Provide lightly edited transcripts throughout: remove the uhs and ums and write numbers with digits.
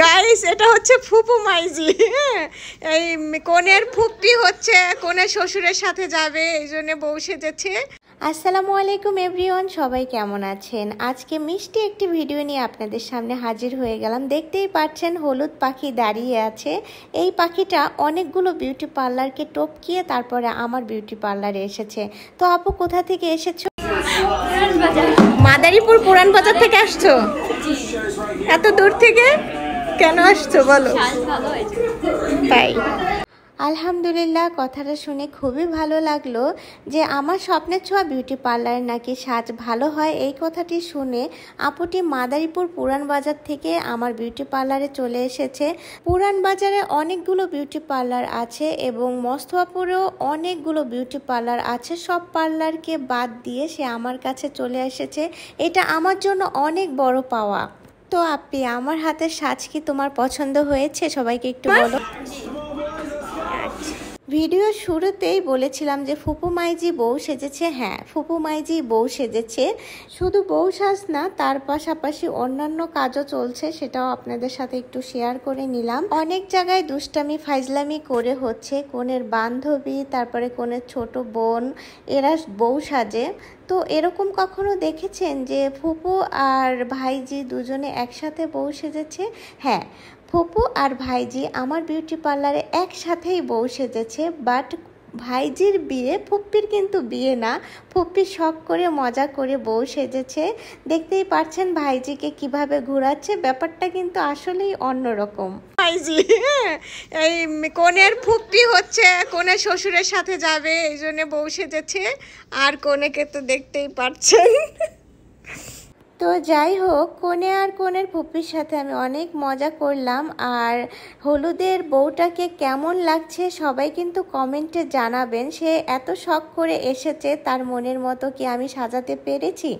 Guys এটা হচ্ছে ফুপু মাইজি। হ্যাঁ, এই কনের ফুপি হচ্ছে কনের শ্বশুরের সাথে যাবে, এই জন্য বউ সেজেছে। আসসালামু আলাইকুম এভরিওয়ান, সবাই কেমন আছেন? আজকে মিষ্টি একটি ভিডিও নিয়ে আপনাদের সামনে হাজির হয়ে গেলাম। দেখতেই পাচ্ছেন হলুদ পাখি দাঁড়িয়ে আছে। এই পাখিটা অনেকগুলো বিউটি পার্লারকে টপকিয়ে তারপরে আমার বিউটি পার্লারে এসেছে। তো আপু কোথা থেকে এসেছো? মাদারীপুর পুরান বাজার থেকে আসছো? এত দূর থেকে কেন আসছো বলো? তাই আলহামদুলিল্লাহ, কথাটা শুনে খুবই ভালো লাগলো যে আমার স্বপ্নের ছোঁয়া বিউটি পার্লারে নাকি সাজ ভালো হয়। এই কথাটি শুনে আপুটি মাদারীপুর পুরান বাজার থেকে আমার বিউটি পার্লারে চলে এসেছে। পুরান বাজারে অনেকগুলো বিউটি পার্লার আছে এবং মস্তফাপুরেও অনেকগুলো বিউটি পার্লার আছে। সব পার্লারকে বাদ দিয়ে সে আমার কাছে চলে এসেছে। এটা আমার জন্য অনেক বড় পাওয়া। তো আপি, আমার হাতের সাজ কি তোমার পছন্দ হয়েছে? সবাইকে একটু বলো। ভিডিও শুরুতেই বলেছিলাম যে ফুপু মাইজি বউ সেজেছে। হ্যাঁ, ফুপু মাইজি বউ সেজেছে। শুধু বউ সাজ না, তার পাশাপাশি অন্যান্য কাজও চলছে, সেটাও আপনাদের সাথে একটু শেয়ার করে নিলাম। অনেক জায়গায় দুষ্টামি ফাইজলামি করে হচ্ছে। কনের বান্ধবী, তারপরে কনের ছোট বোন, এরা বউ সাজে। তো এরকম কখনো দেখেছেন যে ফুপু আর ভাইজি দুজনে একসাথে বউ সেজেছে? হ্যাঁ, ফুপু আর ভাইজি আমার বিউটি পার্লারে একসাথেই বউ সেজেছে। বাট ভাইজির বিয়ে, ফুপ্পির কিন্তু বিয়ে না। ফুপ্পি শখ করে মজা করে বউ সেজেছে। দেখতেই পাচ্ছেন ভাইজিকে কিভাবে ঘোরাচ্ছে। ব্যাপারটা কিন্তু আসলেই অন্যরকম। ভাইজি, হ্যাঁ, এই কনের ফুপ্পি হচ্ছে কনের শ্বশুরের সাথে যাবে, এই জন্য বউ সেজেছে। আর কনেকে তো দেখতেই পাচ্ছেন। তো যাই হোক, কনে আর কনের ফুপির সাথে আমি অনেক মজা করলাম। আর হলুদের বউটাকে কেমন লাগছে সবাই কিন্তু কমেন্টে জানাবেন। সে এত শখ করে এসেছে, তার মনের মতো কি আমি সাজাতে পেরেছি?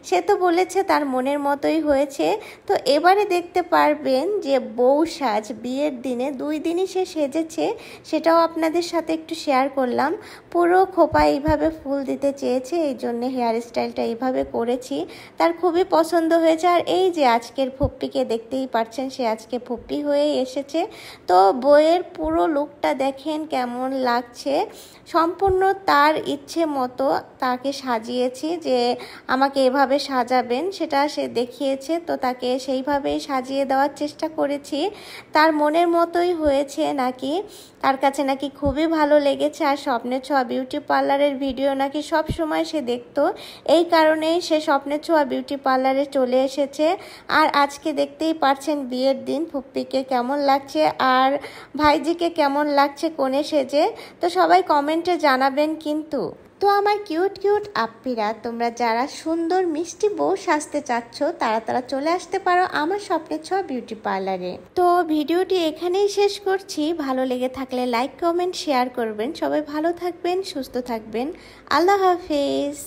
সে তো বলেছে তার মনের মতোই হয়েছে। তো এবারে দেখতে পারবেন যে বউ সাজ বিয়ের দিনে 2 দিনই সে সেজেছে, সেটাও আপনাদের সাথে একটু শেয়ার করলাম। পুরো খোপা এইভাবে ফুল দিতে চেয়েছে, এই জন্য হেয়ার স্টাইলটা এইভাবে করেছি। তার খুবই পছন্দ হয়েছে। আর এই যে আজকের ফুপ্পিকে দেখতেই পাচ্ছেন, সে আজকে ফুপ্পি হয়ে এসেছে। তো বইয়ের পুরো লুকটা দেখেন কেমন লাগছে। সম্পূর্ণ তার ইচ্ছে মতো তাকে সাজিয়েছি, যে আমাকে এভাবে সাজাবেন সেটা সে দেখিয়েছে। তো তাকে সেইভাবেই সাজিয়ে দেওয়ার চেষ্টা করেছি। তার মনের মতোই হয়েছে নাকি, তার কাছে নাকি খুবই ভালো লেগেছে। আর স্বপ্নের ছোঁয়া বিউটি পার্লারের ভিডিও নাকি সব সময় সে দেখতো, এই কারণেই সে স্বপ্নের ছোঁয়া বিউটি পার্লারে চলে এসেছে। আর আজকে দেখতেই পাচ্ছেন বিয়ের দিন ফুপ্পিকে কেমন লাগছে আর ভাইজিকে কেমন লাগছে কোণে সেজে। তো সবাই কমেন্টে জানাবেন কিন্তু। তো আমার কিউট কিউট আপ্পিরা, তোমরা যারা সুন্দর মিষ্টি বউ সাজতে চাচ্ছ তারা চলে আসতে পারো আমার স্বপ্নের ছোঁয়া বিউটি পার্লারে। তো ভিডিওটি এখানেই শেষ করছি। ভালো লেগে থাকলে লাইক কমেন্ট শেয়ার করবেন। সবাই ভালো থাকবেন, সুস্থ থাকবেন। আল্লাহ হাফেজ।